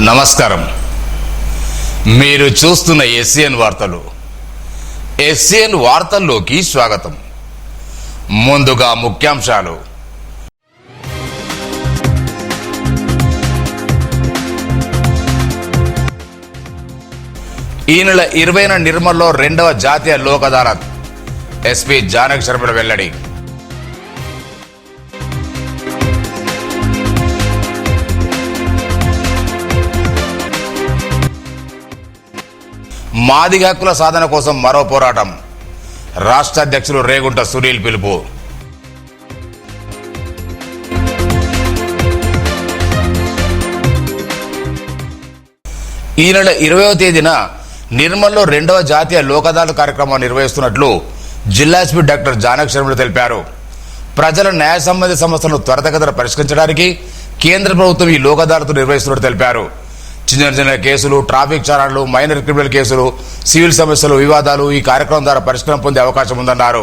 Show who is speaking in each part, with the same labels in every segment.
Speaker 1: నమస్కారం. మీరు చూస్తున్న ఎస్సీఎన్ వార్తలు. ఎస్సీఎన్ వార్తల్లోకి స్వాగతం. ముందుగా ముఖ్యాంశాలు. ఈ నెల 20న నిర్మల్లో 2వ జాతీయ లోక్ అదాలత్. ఎస్పీ జానకి శర్మల వెల్లడి. మాదిగ హక్కుల సాధన కోసం మరో పోరాటం. రాష్ట్ర అధ్యక్షులు రేగుంట సునీల్ పిలుపు. ఈ నెల 20వ తేదీన నిర్మల్లో 2వ జాతీయ లోక్ అదాలత్ కార్యక్రమం నిర్వహిస్తున్నట్లు జిల్లా ఎస్పీ డాక్టర్ జానకి శర్మల తెలిపారు. ప్రజల న్యాయ సంబంధిత సమస్యలను త్వరితగతిన పరిష్కరించడానికి కేంద్ర ప్రభుత్వం ఈ లోక్ అదాలత్ నిర్వహిస్తున్నట్టు తెలిపారు. చిన్న చిన్న కేసులు, ట్రాఫిక్ చలాన్లు, మైనర్ క్రిమినల్ కేసులు, సివిల్ సమస్యలు, వివాదాలు ఈ కార్యక్రమం ద్వారా పరిష్కారం పొందే అవకాశం ఉందన్నారు.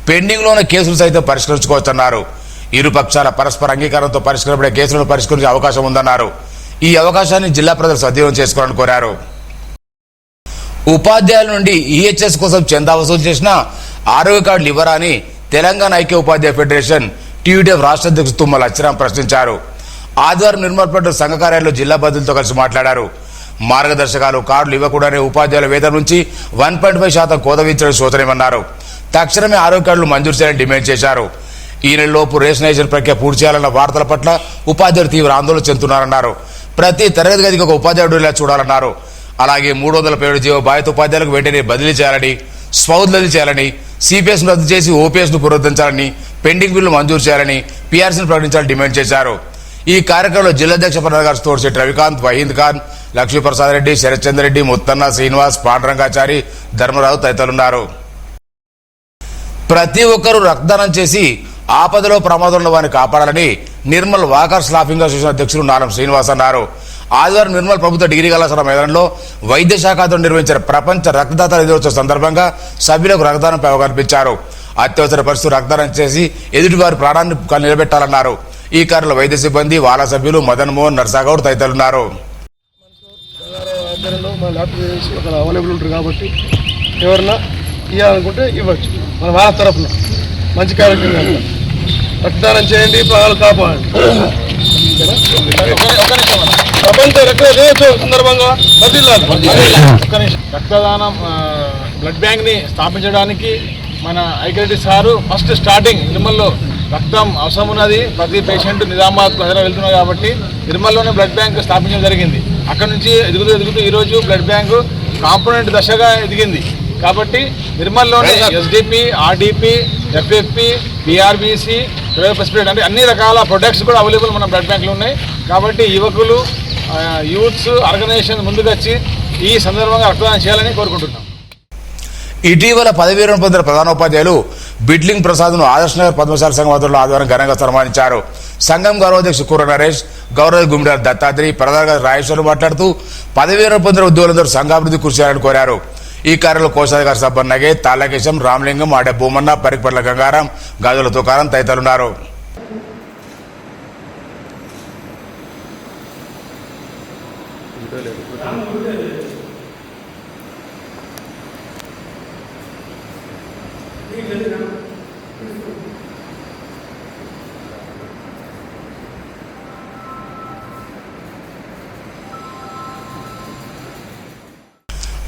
Speaker 1: పెండింగ్లో ఉన్న కేసులు సైతం పరిష్కరించుకోవచ్చన్నారు. ఇరు పక్షాల పరస్పర అంగీకారంతో పరిష్కరించబడే కేసులను పరిష్కరించే అవకాశం ఉందన్నారు. ఈ అవకాశాన్ని జిల్లా ప్రజలు సద్వినియోగం చేసుకోవాలని కోరారు. ఉపాధ్యాయుల నుండి ఈహెచ్ఎస్ కోసం చందా వసూలు చేసిన ఆరోగ్య కార్డులు ఇవ్వరా అని తెలంగాణ ఐక్య ఉపాధ్యాయ ఫెడరేషన్ టీయూటీఎఫ్ రాష్ట్ర అధ్యక్షుడు తుమ్మల అచ్చిరాం ప్రశ్నించారు. ఆదివారం నిర్మల్పేట సంఘ కార్యాలయంలో జిల్లా బాధ్యులతో కలిసి మాట్లాడారు. మార్గదర్శకాలు, కార్డులు ఇవ్వకూడని ఉపాధ్యాయుల వేతనం నుంచి 1.5% కోత విధించడం శోచనీయమన్నారు. తక్షణమే ఆరోగ్య కార్డులు మంజూరు చేయాలని డిమాండ్ చేశారు. ఈ నెలలోపు రేషనైజేషన్ ప్రక్రియ పూర్తి చేయాలన్న వార్తల పట్ల ఉపాధ్యాయులు తీవ్ర ఆందోళన చెందుతున్నారన్నారు. ప్రతి తరగతి గదికి ఒక ఉపాధ్యాయుడు ఇలా చూడాలన్నారు. అలాగే 300 జీవో బాధిత ఉపాధ్యాయులకు వెంటనే బదిలీ చేయాలని, స్పౌజ్ బదిలీ చేయాలని, సిపిఎస్ ను రద్దు చేసి ఓపీఎస్ ను పునరుద్ధరించాలని, పెండింగ్ బిల్లు మంజూరు చేయాలని, పీఆర్సీని ప్రకటించాలని డిమాండ్ చేశారు. ఈ కార్యక్రమంలో జిల్లాధ్యక్ష ప్రధాన తోటశెట్టి రవికాంత్, వహీద్ ఖాన్, లక్ష్మీప్రసాద్ రెడ్డి, శరత్చంద్ర రెడ్డి, ముత్తన్న, శ్రీనివాస్, పాండురంగాచారి, ధర్మరావు తదితరులున్నారు. ప్రతి ఒక్కరూ రక్తదానం చేసి ఆపదలో ప్రమాదంలో వారిని కాపాడాలని నిర్మల్ వాకర్స్ లాఫింగ్ అసోసియేషన్ అధ్యక్షులు నాలం శ్రీనివాస్ అన్నారు. ఆదివారం నిర్మల్ ప్రభుత్వ డిగ్రీ కళాశాల మైదానంలో వైద్య శాఖతో నిర్వహించిన ప్రపంచ రక్తదాతల దినోత్సవ సందర్భంగా సభ్యులకు రక్తదానంపై అవగాహన కల్పించారు. అత్యవసర పరిస్థితులు రక్తదానం చేసి ఎదుటివారి ప్రాణాన్ని నిలబెట్టాలన్నారు. ఈ కార్యక్రమంలో వైద్య సిబ్బంది, వాలా సభ్యులు మదన్ మోహన్, నర్సాగౌడ్ తదితరులున్నారు.
Speaker 2: అవైలబుల్ ఉంటారు కాబట్టి ఎవరన్నా ఇవ్వాలనుకుంటే ఇవ్వచ్చు. మన వాళ్ళ తరఫున మంచి కార్యక్రమం. రక్తదానం చేయండి, ప్రాణాలు కాపాడండి. ప్రపంచ రక్త దినోత్సవం సందర్భంగా
Speaker 3: రక్తదానం బ్లడ్ బ్యాంక్ ని స్థాపించడానికి మన ఐక్యరెడ్డి సారు ఫస్ట్ స్టార్టింగ్ నిర్మల్లో రక్తం అవసరం ఉన్నది, ప్రతి పేషెంట్ నిజామాబాద్ ప్రజలు వెళ్తున్నారు కాబట్టి నిర్మల్లోనే బ్లడ్ బ్యాంక్ స్థాపించడం జరిగింది. అక్కడ నుంచి ఎదుగుతూ ఈరోజు బ్లడ్ బ్యాంకు కాంపోనెంట్ దశగా ఎదిగింది. కాబట్టి నిర్మల్లోనే ఎస్డిపి, ఆర్డిపి, ఎఫ్ఎఫ్పి, పిఆర్బిసి, ప్రెస్పిరేట్ అంటే అన్ని రకాల ప్రొడక్ట్స్ కూడా అవైలబుల్ మన బ్లడ్ బ్యాంకులు ఉన్నాయి. కాబట్టి యువకులు, యూత్స్ ఆర్గనైజేషన్ ముందుకొచ్చి ఈ సందర్భంగా రక్తదానం చేయాలని కోరుకుంటున్నాం.
Speaker 1: ఇటీవల పదవీ విరమణ పొందిన ప్రధానోపాధ్యాయులు బిట్లింగ్ ప్రసాద్ను ఆదర్శనగర్ పద్మశాల సంఘం ఆధ్వర్యంలో ఆదివారం ఘనంగా సన్మానించారు. సంఘం గౌరవాధ్యక్షుడు కూర నరేష్, గౌరవ గుమ్మిడారు దత్తాత్రి, ప్రధాన రాజేశ్వరు మాట్లాడుతూ పదవీ విరమణ పొందిన ఉద్యోగులందరూ సంఘాభివృద్ధి కృషి చేయాలని కోరారు. ఈ కార్యంలో కోశాధికారి సబ్బన్ నగే, తాళ్ళకేశం, రామలింగం, ఆడే భూమన్న, పరికపట్ల గంగారాం, గాజుల తుకారం తదితరులున్నారు.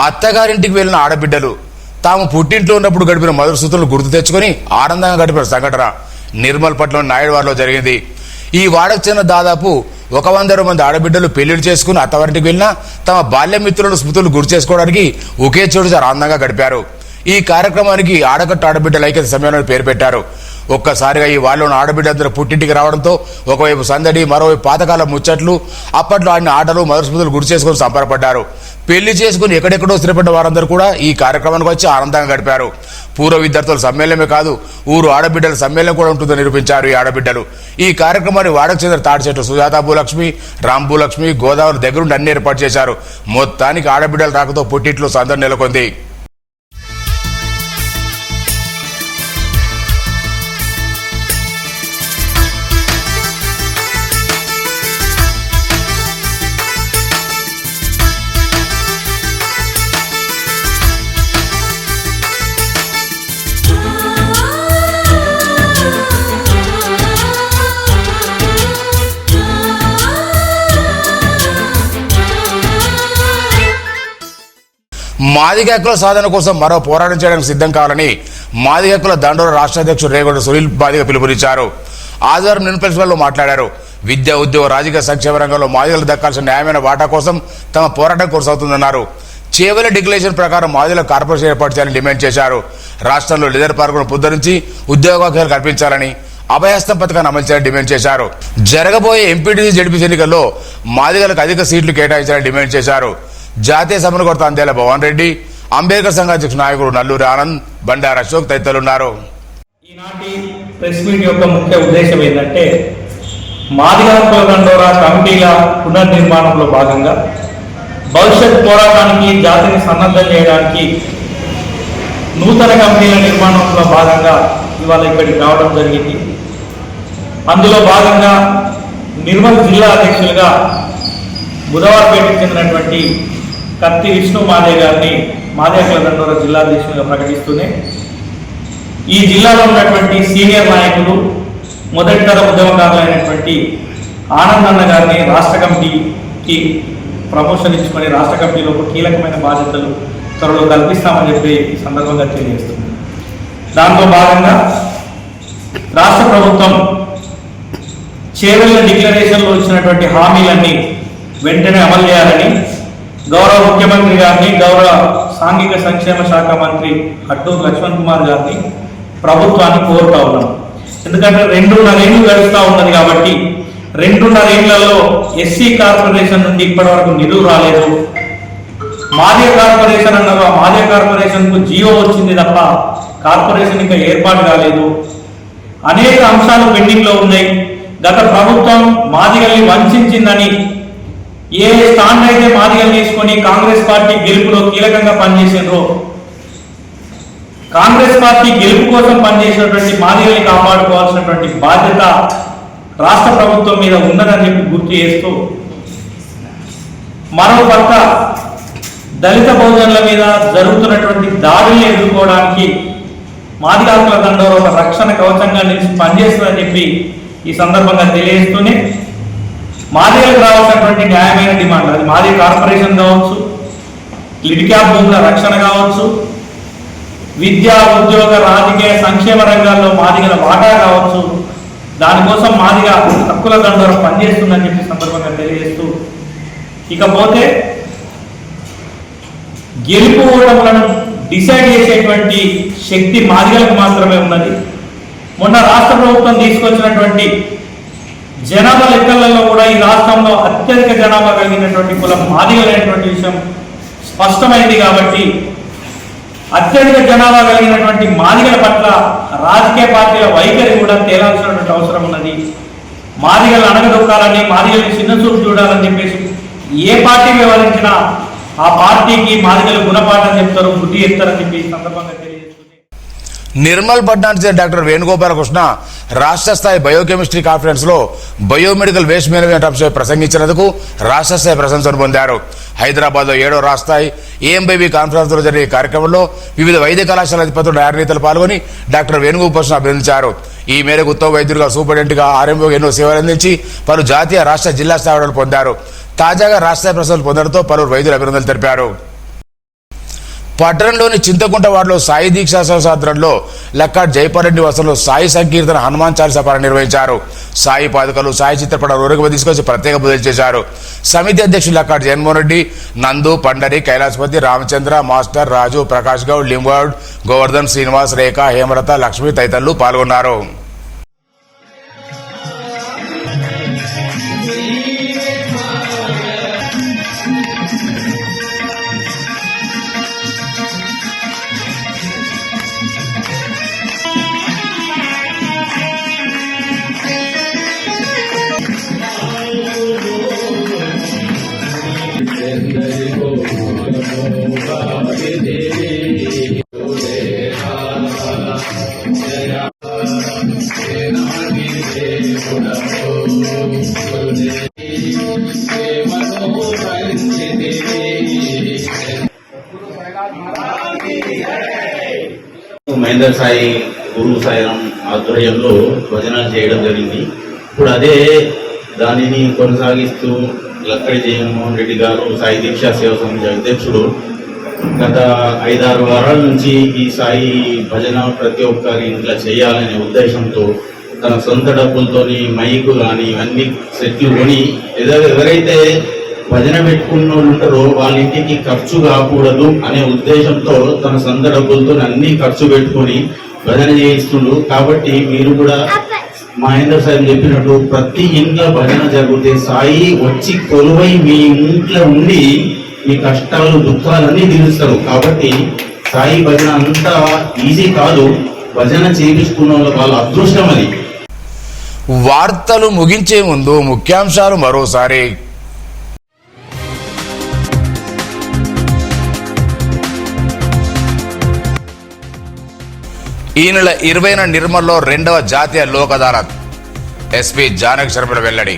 Speaker 1: అత్తగారింటికి వెళ్లిన ఆడబిడ్డలు తాము పుట్టింట్లో ఉన్నప్పుడు గడిపిన మధుర సూత్రాలను గుర్తు తెచ్చుకొని ఆనందంగా గడిపిన సంఘటన నిర్మల్ పట్నం నాయుడువాడలో జరిగింది. ఈ వాడకు చెందిన దాదాపు 100 మంది ఆడబిడ్డలు పెళ్లిళ్ళు చేసుకుని అత్తవారింటికి వెళ్ళినా తమ బాల్య మిత్రుల స్మృతులు గుర్తు చేసుకోవడానికి ఒకే చోటు చాలా ఆనందంగా గడిపారు. ఈ కార్యక్రమానికి ఆడకట్టు ఆడబిడ్డల ఐక్యత సమ్మేళనం పేరు పెట్టారు. ఒక్కసారిగా ఈ వాళ్ళలోని ఆడబిడ్డలందరూ పుట్టింటికి రావడంతో ఒకవైపు సందడి, మరోవైపు పాతకాల ముచ్చట్లు, అప్పట్లో ఆడిన ఆటలు, మధుర స్మృతులు గుర్తు చేసుకుని సంబరపడ్డారు. పెళ్లి చేసుకుని ఎక్కడెక్కడో స్థిరపడ్డ వారందరూ కూడా ఈ కార్యక్రమానికి వచ్చి ఆనందంగా గడిపారు. పూర్వ విద్యార్థుల సమ్మేళనమే కాదు, ఊరు ఆడబిడ్డల సమ్మేళనం కూడా ఉంటుందని నిరూపించారు ఈ ఆడబిడ్డలు. ఈ కార్యక్రమాన్ని వాడకు చెందిన తాడిచెట్టు సుజాత భూలక్ష్మి, రామ్ భూలక్ష్మి, గోదావరి దగ్గరుండి అన్ని ఏర్పాటు చేశారు. మొత్తానికి ఆడబిడ్డల రాకతో పుట్టింట్లో సందడి నెలకొంది. మాదిగ హక్కుల సాధన కోసం మరో పోరాటం చేయడానికి సిద్ధం కావాలని మాదిగ హక్కుల దండోర రాష్ట్ర అధ్యక్షుడు రేగొండ సునీల్ మాదిగ పిలుపునిచ్చారు. ఆదివారం నిన్న ప్రిన్సిపల్లో మాట్లాడారు. విద్య, ఉద్యోగ, రాజకీయ సంక్షేమ రంగంలో మాదిగలకు దక్కాల్సిన న్యాయమైన వాటా కోసం తమ పోరాటం కొనసాగుతుందన్నారు. చేవెళ్ల డిక్లరేషన్ ప్రకారం మాదిగల కార్పొరేషన్ ఏర్పాటు చేయాలని డిమాండ్ చేశారు. రాష్ట్రంలో లీడర్ పార్కును పునరుద్ధరించి ఉద్యోగావకాశాలు కల్పించాలని, అభయహస్తం పథకాన్ని అమలు చేయాలని డిమాండ్ చేశారు. జరగబోయే ఎంపీటీసీ, జడ్పీసీ ఎన్నికల్లో మాదిగలకు అధిక సీట్లు కేటాయించాలని డిమాండ్ చేశారు. జాతీయ సమన్వయకర్త అందేల భవన్ రెడ్డి, అంబేద్కర్ సంఘ అధ్యక్షుడు నాయకుడు నల్లూరి ఆనంద్, బండారు అశోక్ తదితరులున్నారు.
Speaker 4: ఈనాటి ప్రెస్ మీట్ యొక్క ముఖ్య ఉద్దేశం ఏంటంటే, మాదిగ హక్కుల దండోర కమిటీల పునర్నిర్మాణంలో భాగంగా భవిష్యత్ పోరాటానికి జాతిని సన్నద్ధం చేయడానికి నూతన కమిటీల నిర్మాణంలో భాగంగా ఇవాళ ఇక్కడికి రావడం జరిగింది. అందులో భాగంగా నిర్మల్ జిల్లా అధ్యక్షులుగా బుధవారపేటకు చెందినటువంటి కత్తి విష్ణు మాదే గారిని మాదిగ హక్కుల దండోర జిల్లా అధ్యక్షులుగా ప్రకటిస్తూనే ఈ జిల్లాలో ఉన్నటువంటి సీనియర్ నాయకులు, మొదటి తర ఉద్యమకారులైనటువంటి ఆనందన్న గారిని రాష్ట్ర కమిటీకి ప్రమోషన్ ఇచ్చుకొని రాష్ట్ర కమిటీలో కీలకమైన బాధ్యతలు త్వరలో కల్పిస్తామని చెప్పి ఈ సందర్భంగా తెలియజేస్తుంది. దాంట్లో భాగంగా రాష్ట్ర ప్రభుత్వం చేవెళ్ల డిక్లరేషన్లో ఇచ్చినటువంటి హామీలన్నీ వెంటనే అమలు చేయాలని గౌరవ ముఖ్యమంత్రి గారిని, గౌరవ సాంఘిక సంక్షేమ శాఖ మంత్రి అడ్డూరు లక్ష్మణ్ కుమార్ గారిని, ప్రభుత్వాన్ని కోరుతా ఉన్నాం. ఎందుకంటే 2.5 ఏళ్ళు గడుస్తూ ఉన్నది కాబట్టి 2.5 ఏళ్లలో ఎస్సీ కార్పొరేషన్ నుండి ఇప్పటి వరకు నిధులు రాలేదు. మాదిగ కార్పొరేషన్ అన్నారు, ఆ మాదిగ కార్పొరేషన్కు జియో వచ్చింది తప్ప కార్పొరేషన్ ఇంకా ఏర్పాటు కాలేదు. అనేక అంశాలు పెండింగ్లో ఉన్నాయి. గత ప్రభుత్వం మాదిగల్ని వంచిందని ఏ స్టాండ్ అయితే మాదిగలు తీసుకొని కాంగ్రెస్ పార్టీ గెలుపులో కీలకంగా పనిచేసినారో, కాంగ్రెస్ పార్టీ గెలుపు కోసం పనిచేసినటువంటి మాదిగల్ని కాపాడుకోవాల్సినటువంటి బాధ్యత రాష్ట్ర ప్రభుత్వం మీద ఉన్నదని చెప్పి గుర్తు చేస్తూ, మరో పక్క దళిత బహుజనుల మీద జరుగుతున్నటువంటి దాడుల్ని ఎదుర్కోవడానికి మాదిగ హక్కుల దండోర ఒక రక్షణ కవచంగా నిలిచి పనిచేస్తుందని చెప్పి ఈ సందర్భంగా తెలియజేస్తూనే, మాదిగలకు రావాల్సినటువంటి న్యాయమైన డిమాండ్, అది మాదిగ కార్పొరేషన్ కావచ్చు, లిడ్క్యాప్ భూముల రక్షణ కావచ్చు, విద్య, ఉద్యోగ, రాజకీయ సంక్షేమ రంగాల్లో మాదిగల వాటా కావచ్చు, దానికోసం మాదిగ హక్కుల దండోర పనిచేస్తుందని చెప్పి సందర్భంగా తెలియజేస్తూ, ఇకపోతే గెలుపు ఓటములను డిసైడ్ చేసేటువంటి శక్తి మాదిగలకు మాత్రమే ఉన్నది. మొన్న రాష్ట్ర ప్రభుత్వం తీసుకొచ్చినటువంటి జనాభా లెక్కలలో కూడా ఈ రాష్ట్రంలో అత్యధిక జనాభా కలిగినటువంటి కులం మాదిగలైనటువంటి విషయం స్పష్టమైంది. కాబట్టి అత్యధిక జనాభా కలిగినటువంటి మాదిగల పట్ల రాజకీయ పార్టీల వైఖరి కూడా తేలాల్సినటువంటి అవసరం ఉన్నది. మాదిగలు అణగదొక్కాలని, మాదిగల్ని చిన్నచూపు చూడాలని చెప్పేసి ఏ పార్టీ వ్యవహరించినా ఆ పార్టీకి మాదిగలు గుణపాఠం చెప్తారు, బుద్ధి చెప్తారని చెప్పి ఈ సందర్భంగా తెలియజేస్తుంది.
Speaker 1: నిర్మల్ పట్టణానికి డాక్టర్ వేణుగోపాలకృష్ణ రాష్ట్ర స్థాయి బయోకెమిస్ట్రీ కాన్ఫరెన్స్ లో బయోమెడికల్ వేస్ట్ మేనేజ్మెంట్ అంశంపై ప్రసంగించినందుకు రాష్ట్ర స్థాయి ప్రశంసలు పొందారు. హైదరాబాద్ లో 7వ రాష్ట్ర స్థాయి ఏఎంబీబీ కాన్ఫరెన్స్ లో జరిగే కార్యక్రమంలో వివిధ వైద్య కళాశాల అధిపతులు, న్యాయనేతలు పాల్గొని డాక్టర్ వేణుగోపాలకృష్ణ అభినందించారు. ఈ మేరకు ఉత్తమ వైద్యులుగా, సూపరింటెండెంట్ గా, ఆర్ఎంఓ ఎన్నో సేవలు అందించి పలు జాతీయ, రాష్ట్ర, జిల్లా స్థాయి అవార్డులు పొందారు. తాజాగా రాష్ట్ర స్థాయి ప్రశంసలు పొందడంతో పలువురు వైద్యులు అభినందనలు తెలిపారు. పట్టణంలోని చింతకుంట వార్డులో సాయి దీక్షా ఆధ్వర్యంలో లక్కాడ్ జైపారెడ్డి వసంలో సాయి సంకీర్తన, హనుమాన్ చాలీసా పారాయణ నిర్వహించారు. సాయి పాదుకలు, సాయి చిత్రపటాలు ఊరుకు తీసుకొచ్చి ప్రత్యేక పూజలు చేశారు. సమితి అధ్యక్షులు లక్కాడ్ జగన్మోహన్ రెడ్డి, నందు, పండరి, కైలాసపతి, రామచంద్ర, మాస్టర్, రాజు, ప్రకాష్ గౌడ్, లింగౌడ్, గోవర్ధన్, శ్రీనివాస్, రేఖ, హేమలత, లక్ష్మి తదితరులు పాల్గొన్నారు.
Speaker 5: మహేందర్ సాయి గురు సాయిరాం ఆధ్వర్యంలో భజనలు చేయడం జరిగింది. ఇప్పుడు అదే దానిని కొనసాగిస్తూ లక్కడి జగన్మోహన్ రెడ్డి గారు సాయి దీక్షా సేవ సమితి అధ్యక్షుడు గత 5-6 వారాల నుంచి ఈ సాయి భజన ప్రతి ఒక్కరి ఇంట్లో చేయాలనే ఉద్దేశంతో తన సొంత డబ్బులతోని మైకు కానీ ఇవన్నీ సెట్లు కొని ఎవరైతే భజన పెట్టుకున్న వాళ్ళు ఉంటారో వాళ్ళ ఇంటికి ఖర్చు కాకూడదు అనే ఉద్దేశంతో తన సొంత డబ్బులతో అన్ని ఖర్చు పెట్టుకొని భజన చేయిస్తుండ్రు. కాబట్టి మీరు కూడా మహేందర్ సార్ చెప్పినట్టు ప్రతి ఇంట్లో భజన జరిగితే సాయి వచ్చి కొలువై మీ ఇంట్లో ఉండి మీ కష్టాలు దుఃఖాలన్నీ తీరుస్తారు. కాబట్టి సాయి భజన అంతా ఈజీ కాదు, భజన చేయించుకున్న వాళ్ళ అదృష్టం అది.
Speaker 1: వార్తలు ముగించే ముందు ముఖ్యాంశాలు మరోసారి. ఈ నెల 20న నిర్మల్లో 2వ జాతీయ లోక్ అదాలత్. ఎస్పీ జానక్ శర్మల వెల్లడి.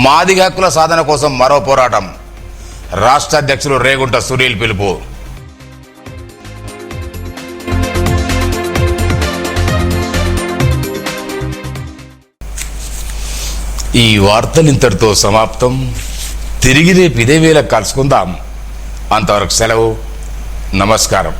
Speaker 1: మాదిగ హక్కుల సాధన కోసం మరో పోరాటం. రాష్ట్ర అధ్యక్షులు రేగుంట సునీల్ పిలుపు. ఈ వార్తలు ఇంతటితో సమాప్తం. తిరిగి రేపు ఇదే వేళ కలుసుకుందాం. అంతవరకు సెలవు. నమస్కారం.